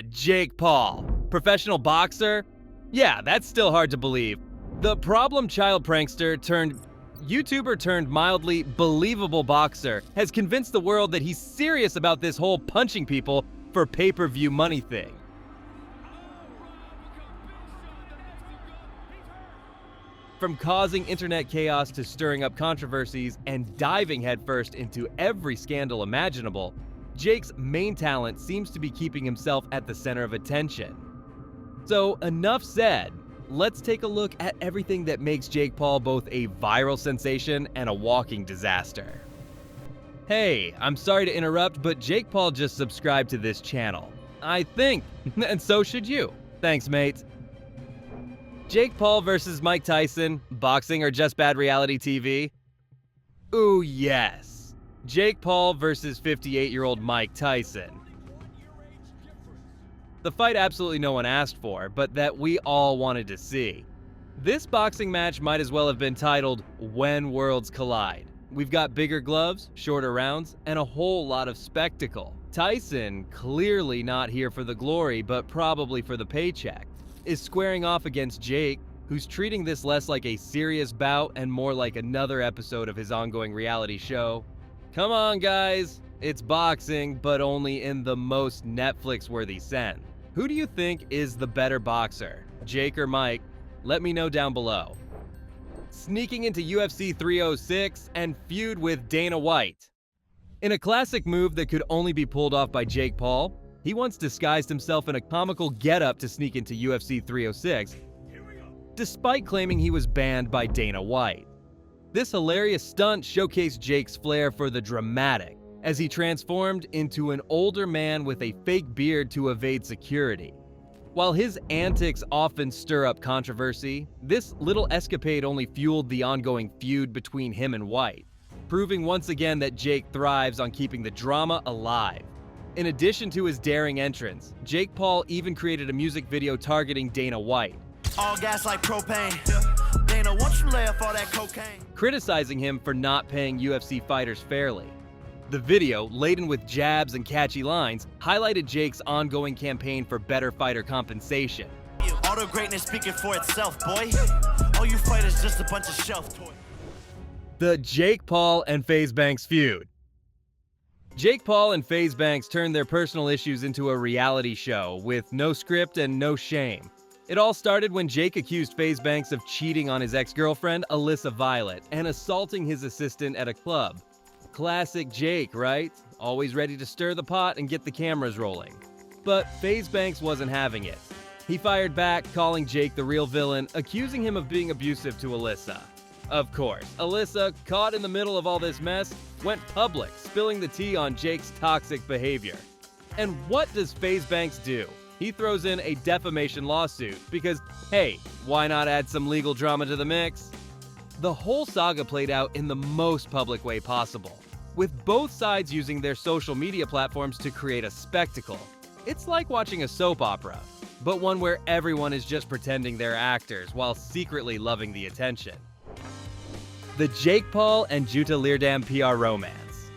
Jake Paul. Professional boxer? Yeah, that's still hard to believe. The problem child prankster turned YouTuber turned mildly believable boxer has convinced the world that he's serious about this whole punching people for pay-per-view money thing. From causing internet chaos to stirring up controversies and diving headfirst into every scandal imaginable, Jake's main talent seems to be keeping himself at the center of attention. So enough said, let's take a look at everything that makes Jake Paul both a viral sensation and a walking disaster. Hey, I'm sorry to interrupt, but Jake Paul just subscribed to this channel. I think, and so should you. Thanks, mate. Jake Paul versus Mike Tyson, boxing or just bad reality TV? Ooh, yes. Jake Paul versus 58-year-old Mike Tyson. The fight absolutely no one asked for, but that we all wanted to see. This boxing match might as well have been titled When Worlds Collide. We've got bigger gloves, shorter rounds, and a whole lot of spectacle. Tyson, clearly not here for the glory, but probably for the paycheck, is squaring off against Jake, who's treating this less like a serious bout and more like another episode of his ongoing reality show. Come on, guys. It's boxing, but only in the most Netflix-worthy sense. Who do you think is the better boxer, Jake or Mike? Let me know down below. Sneaking into UFC 306 and feud with Dana White. In a classic move that could only be pulled off by Jake Paul, he once disguised himself in a comical getup to sneak into UFC 306, despite claiming he was banned by Dana White. This hilarious stunt showcased Jake's flair for the dramatic, as he transformed into an older man with a fake beard to evade security. While his antics often stir up controversy, this little escapade only fueled the ongoing feud between him and White, proving once again that Jake thrives on keeping the drama alive. In addition to his daring entrance, Jake Paul even created a music video targeting Dana White. All gas like propane. Dana, won't you lay off all that cocaine? Criticizing him for not paying UFC fighters fairly. The video, laden with jabs and catchy lines, highlighted Jake's ongoing campaign for better fighter compensation. All the greatness speaking for itself, boy. All you fighters just a bunch of shelf toys. The Jake Paul and FaZe Banks feud. Jake Paul and FaZe Banks turned their personal issues into a reality show with no script and no shame. It all started when Jake accused FaZe Banks of cheating on his ex-girlfriend, Alyssa Violet, and assaulting his assistant at a club. Classic Jake, right? Always ready to stir the pot and get the cameras rolling. But FaZe Banks wasn't having it. He fired back, calling Jake the real villain, accusing him of being abusive to Alyssa. Of course, Alyssa, caught in the middle of all this mess, went public, spilling the tea on Jake's toxic behavior. And what does FaZe Banks do? He throws in a defamation lawsuit because, hey, why not add some legal drama to the mix? The whole saga played out in the most public way possible, with both sides using their social media platforms to create a spectacle. It's like watching a soap opera, but one where everyone is just pretending they're actors while secretly loving the attention. The Jake Paul and Jutta Leerdam PR romance.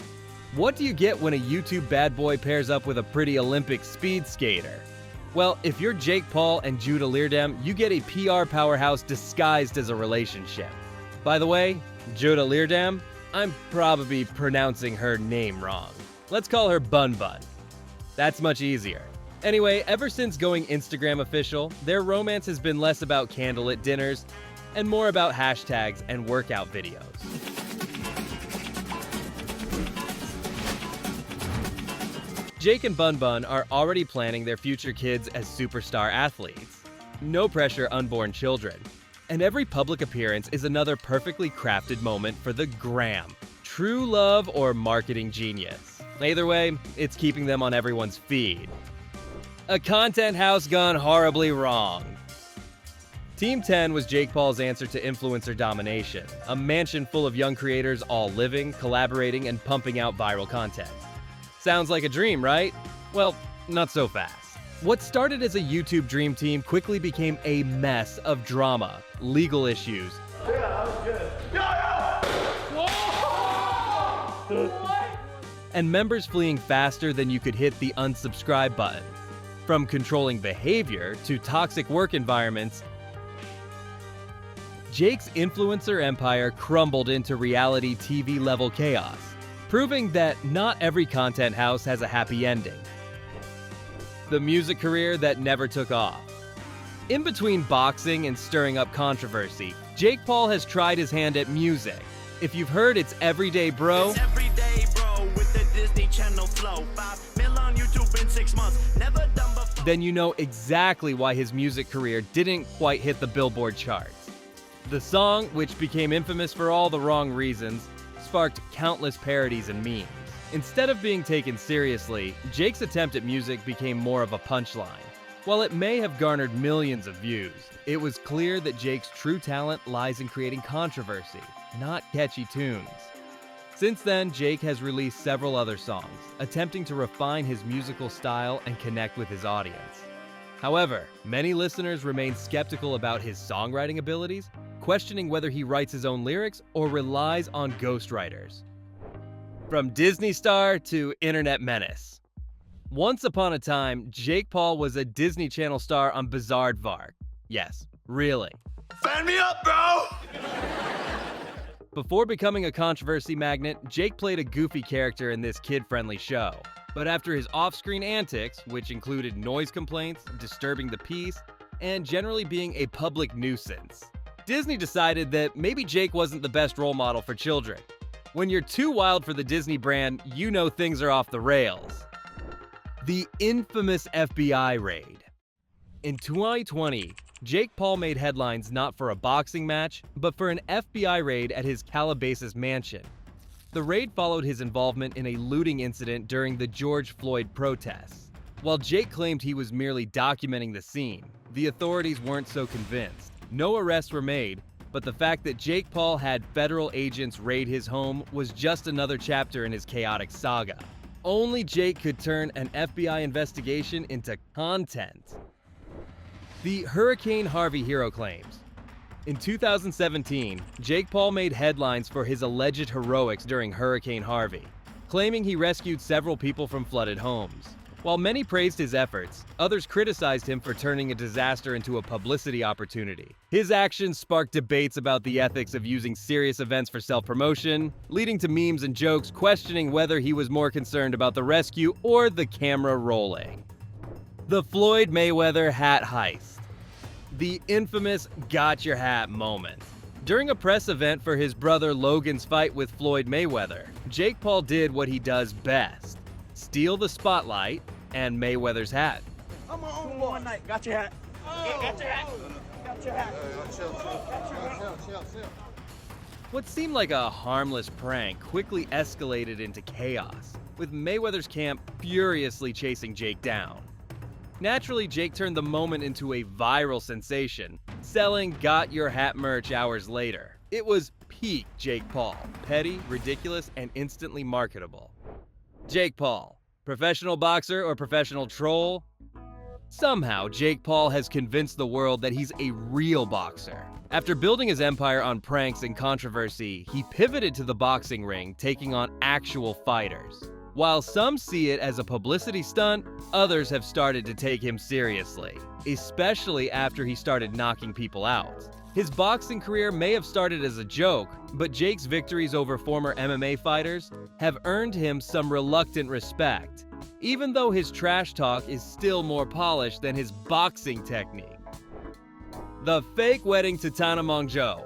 What do you get when a YouTube bad boy pairs up with a pretty Olympic speed skater? Well, if you're Jake Paul and Jutta Leerdam, you get a PR powerhouse disguised as a relationship. By the way, Jutta Leerdam, I'm probably pronouncing her name wrong. Let's call her Bun Bun. That's much easier. Anyway, ever since going Instagram official, their romance has been less about candlelit dinners and more about hashtags and workout videos. Jake and Bun Bun are already planning their future kids as superstar athletes. No pressure, unborn children. And every public appearance is another perfectly crafted moment for the gram. True love or marketing genius. Either way, it's keeping them on everyone's feed. A content house gone horribly wrong. Team 10 was Jake Paul's answer to influencer domination, a mansion full of young creators all living, collaborating, and pumping out viral content. Sounds like a dream, right? Well, not so fast. What started as a YouTube dream team quickly became a mess of drama, legal issues, and members fleeing faster than you could hit the unsubscribe button. From controlling behavior to toxic work environments, Jake's influencer empire crumbled into reality TV-level chaos, proving that not every content house has a happy ending. The music career that never took off. In between boxing and stirring up controversy, Jake Paul has tried his hand at music. If you've heard It's Everyday Bro, It's everyday, bro, with the Disney Channel flow. 5 mil on YouTube in 6 months. Never done before. then you know exactly why his music career didn't quite hit the Billboard charts. The song, which became infamous for all the wrong reasons, sparked countless parodies and memes. Instead of being taken seriously, Jake's attempt at music became more of a punchline. While it may have garnered millions of views, it was clear that Jake's true talent lies in creating controversy, not catchy tunes. Since then, Jake has released several other songs, attempting to refine his musical style and connect with his audience. However, many listeners remain skeptical about his songwriting abilities, questioning whether he writes his own lyrics or relies on ghostwriters. From Disney star to internet menace. Once upon a time, Jake Paul was a Disney Channel star on Bizaardvark. Yes, really. Fan me up, bro! Before becoming a controversy magnet, Jake played a goofy character in this kid-friendly show. But after his off-screen antics, which included noise complaints, disturbing the peace, and generally being a public nuisance, Disney decided that maybe Jake wasn't the best role model for children. When you're too wild for the Disney brand, you know things are off the rails. The infamous FBI raid. In 2020, Jake Paul made headlines not for a boxing match, but for an FBI raid at his Calabasas mansion. The raid followed his involvement in a looting incident during the George Floyd protests. While Jake claimed he was merely documenting the scene, the authorities weren't so convinced. No arrests were made, but the fact that Jake Paul had federal agents raid his home was just another chapter in his chaotic saga. Only Jake could turn an FBI investigation into content. The Hurricane Harvey hero claims. In 2017, Jake Paul made headlines for his alleged heroics during Hurricane Harvey, claiming he rescued several people from flooded homes. While many praised his efforts, others criticized him for turning a disaster into a publicity opportunity. His actions sparked debates about the ethics of using serious events for self-promotion, leading to memes and jokes questioning whether he was more concerned about the rescue or the camera rolling. The Floyd Mayweather hat heist. The infamous got your hat moment. During a press event for his brother Logan's fight with Floyd Mayweather, Jake Paul did what he does best: steal the spotlight and Mayweather's hat. I'm on one night. Got your hat. Got your hat. Got your hat. Chill. What seemed like a harmless prank quickly escalated into chaos, with Mayweather's camp furiously chasing Jake down. Naturally, Jake turned the moment into a viral sensation, selling Got Your Hat merch hours later. It was peak Jake Paul, petty, ridiculous, and instantly marketable. Jake Paul, professional boxer or professional troll? Somehow, Jake Paul has convinced the world that he's a real boxer. After building his empire on pranks and controversy, he pivoted to the boxing ring, taking on actual fighters. While some see it as a publicity stunt, others have started to take him seriously, especially after he started knocking people out. His boxing career may have started as a joke, but Jake's victories over former MMA fighters have earned him some reluctant respect, even though his trash talk is still more polished than his boxing technique. The fake wedding to Tana Mongeau.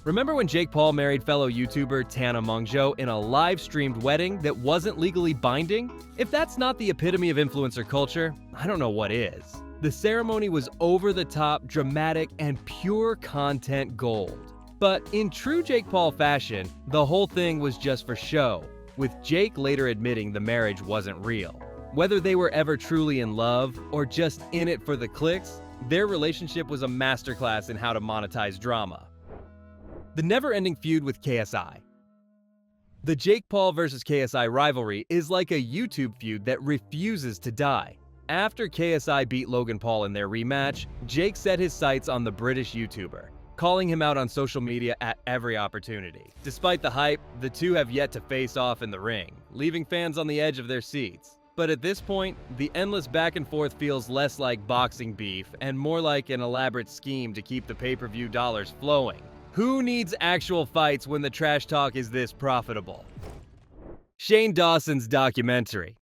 Remember when Jake Paul married fellow YouTuber Tana Mongeau in a live-streamed wedding that wasn't legally binding? If that's not the epitome of influencer culture, I don't know what is. The ceremony was over-the-top, dramatic, and pure content gold. But in true Jake Paul fashion, the whole thing was just for show, with Jake later admitting the marriage wasn't real. Whether they were ever truly in love or just in it for the clicks, their relationship was a masterclass in how to monetize drama. The never-ending feud with KSI. The Jake Paul vs. KSI rivalry is like a YouTube feud that refuses to die. After KSI beat Logan Paul in their rematch, Jake set his sights on the British YouTuber, calling him out on social media at every opportunity. Despite the hype, the two have yet to face off in the ring, leaving fans on the edge of their seats. But at this point, the endless back and forth feels less like boxing beef and more like an elaborate scheme to keep the pay-per-view dollars flowing. Who needs actual fights when the trash talk is this profitable? Shane Dawson's documentary.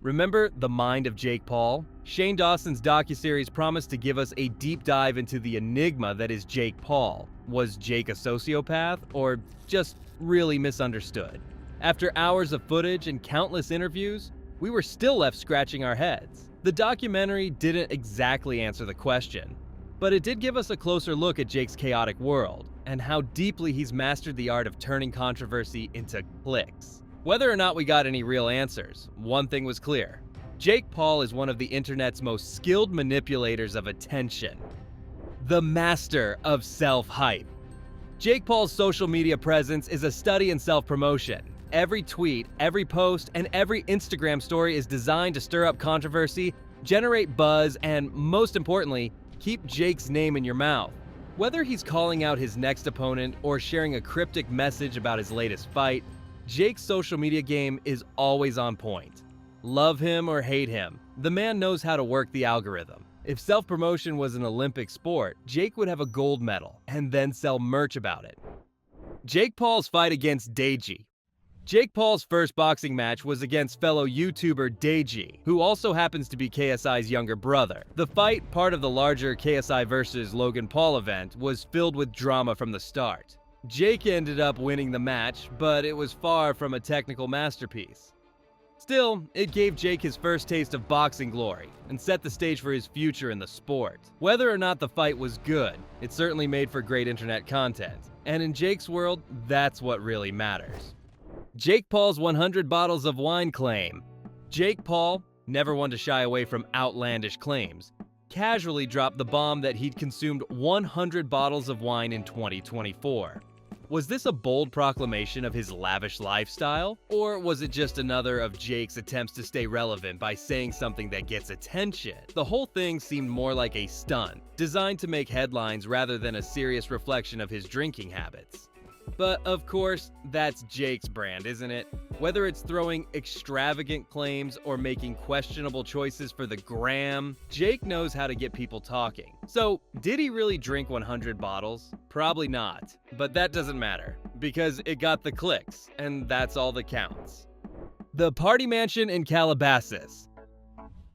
Remember The Mind of Jake Paul? Shane Dawson's docuseries promised to give us a deep dive into the enigma that is Jake Paul. Was Jake a sociopath or just really misunderstood? After hours of footage and countless interviews, we were still left scratching our heads. The documentary didn't exactly answer the question, but it did give us a closer look at Jake's chaotic world and how deeply he's mastered the art of turning controversy into clicks. Whether or not we got any real answers, one thing was clear. Jake Paul is one of the internet's most skilled manipulators of attention. The master of self-hype. Jake Paul's social media presence is a study in self-promotion. Every tweet, every post, and every Instagram story is designed to stir up controversy, generate buzz, and most importantly, keep Jake's name in your mouth. Whether he's calling out his next opponent or sharing a cryptic message about his latest fight, Jake's social media game is always on point. Love him or hate him, the man knows how to work the algorithm. If self-promotion was an Olympic sport, Jake would have a gold medal and then sell merch about it. Jake Paul's fight against Deji. Jake Paul's first boxing match was against fellow YouTuber Deji, who also happens to be KSI's younger brother. The fight, part of the larger KSI vs. Logan Paul event, was filled with drama from the start. Jake ended up winning the match, but it was far from a technical masterpiece. Still, it gave Jake his first taste of boxing glory and set the stage for his future in the sport. Whether or not the fight was good, it certainly made for great internet content. And in Jake's world, that's what really matters. Jake Paul's 100 bottles of wine claim. Jake Paul, never one to shy away from outlandish claims, casually dropped the bomb that he'd consumed 100 bottles of wine in 2024. Was this a bold proclamation of his lavish lifestyle? Or was it just another of Jake's attempts to stay relevant by saying something that gets attention? The whole thing seemed more like a stunt, designed to make headlines rather than a serious reflection of his drinking habits. But of course, that's Jake's brand, isn't it? Whether it's throwing extravagant claims or making questionable choices for the gram, Jake knows how to get people talking. So, did he really drink 100 bottles? Probably not. But that doesn't matter, because it got the clicks, and that's all that counts. The Party Mansion in Calabasas.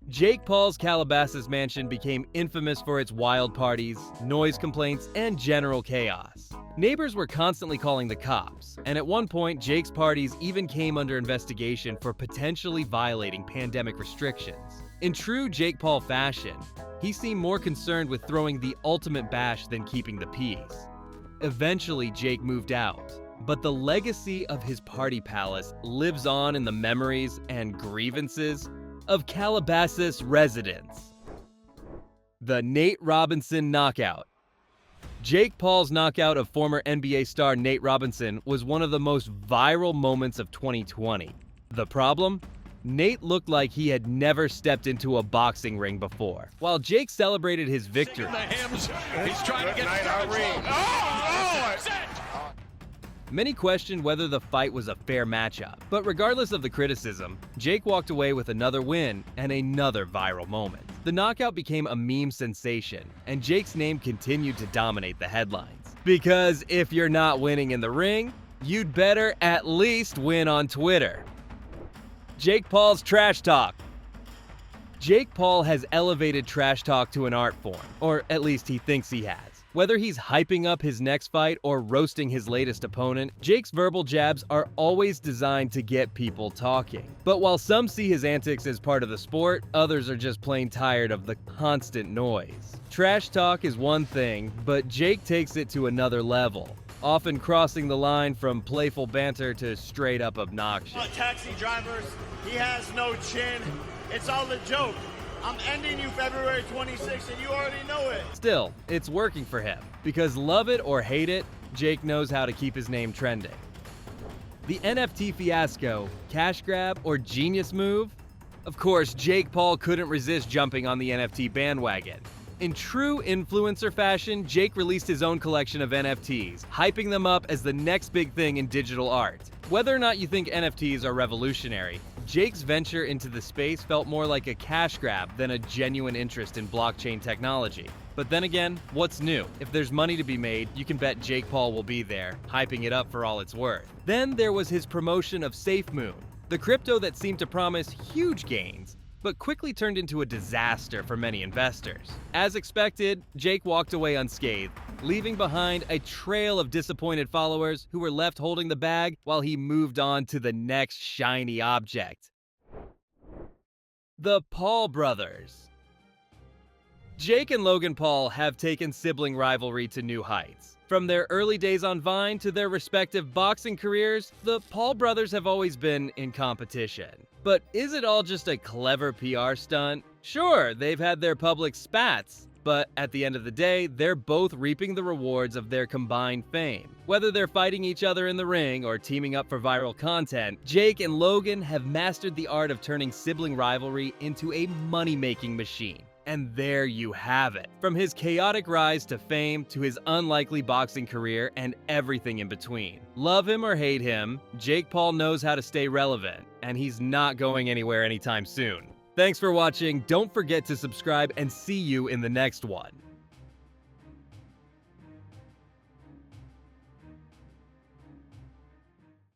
Jake Paul's Calabasas mansion became infamous for its wild parties, noise complaints, and general chaos. Neighbors were constantly calling the cops, and at one point, Jake's parties even came under investigation for potentially violating pandemic restrictions. In true Jake Paul fashion, he seemed more concerned with throwing the ultimate bash than keeping the peace. Eventually, Jake moved out, but the legacy of his party palace lives on in the memories and grievances of Calabasas residents. The Nate Robinson knockout. Jake Paul's knockout of former NBA star Nate Robinson was one of the most viral moments of 2020. The problem? Nate looked like he had never stepped into a boxing ring before. While Jake celebrated his victory, He's trying to get many questioned whether the fight was a fair matchup. But regardless of the criticism, Jake walked away with another win and another viral moment. The knockout became a meme sensation, and Jake's name continued to dominate the headlines. Because if you're not winning in the ring, you'd better at least win on Twitter. Jake Paul's trash talk. Jake Paul has elevated trash talk to an art form, or at least he thinks he has. Whether he's hyping up his next fight or roasting his latest opponent, Jake's verbal jabs are always designed to get people talking. But while some see his antics as part of the sport, others are just plain tired of the constant noise. Trash talk is one thing, but Jake takes it to another level, often crossing the line from playful banter to straight up obnoxious. Taxi drivers, he has no chin. It's all a joke. I'm ending you February 26th and you already know it. Still, it's working for him, because love it or hate it, Jake knows how to keep his name trending. The NFT fiasco, cash grab, or genius move? Of course, Jake Paul couldn't resist jumping on the NFT bandwagon. In true influencer fashion, Jake released his own collection of NFTs, hyping them up as the next big thing in digital art. Whether or not you think NFTs are revolutionary, Jake's venture into the space felt more like a cash grab than a genuine interest in blockchain technology. But then again, what's new? If there's money to be made, you can bet Jake Paul will be there, hyping it up for all it's worth. Then there was his promotion of SafeMoon, the crypto that seemed to promise huge gains, but quickly turned into a disaster for many investors. As expected, Jake walked away unscathed, leaving behind a trail of disappointed followers who were left holding the bag while he moved on to the next shiny object. The Paul brothers. Jake and Logan Paul have taken sibling rivalry to new heights. From their early days on Vine to their respective boxing careers, the Paul brothers have always been in competition. But is it all just a clever PR stunt? Sure, they've had their public spats, but at the end of the day, they're both reaping the rewards of their combined fame. Whether they're fighting each other in the ring or teaming up for viral content, Jake and Logan have mastered the art of turning sibling rivalry into a money-making machine. And there you have it. From his chaotic rise to fame to his unlikely boxing career and everything in between. Love him or hate him, Jake Paul knows how to stay relevant, and he's not going anywhere anytime soon. Thanks for watching. Don't forget to subscribe and see you in the next one.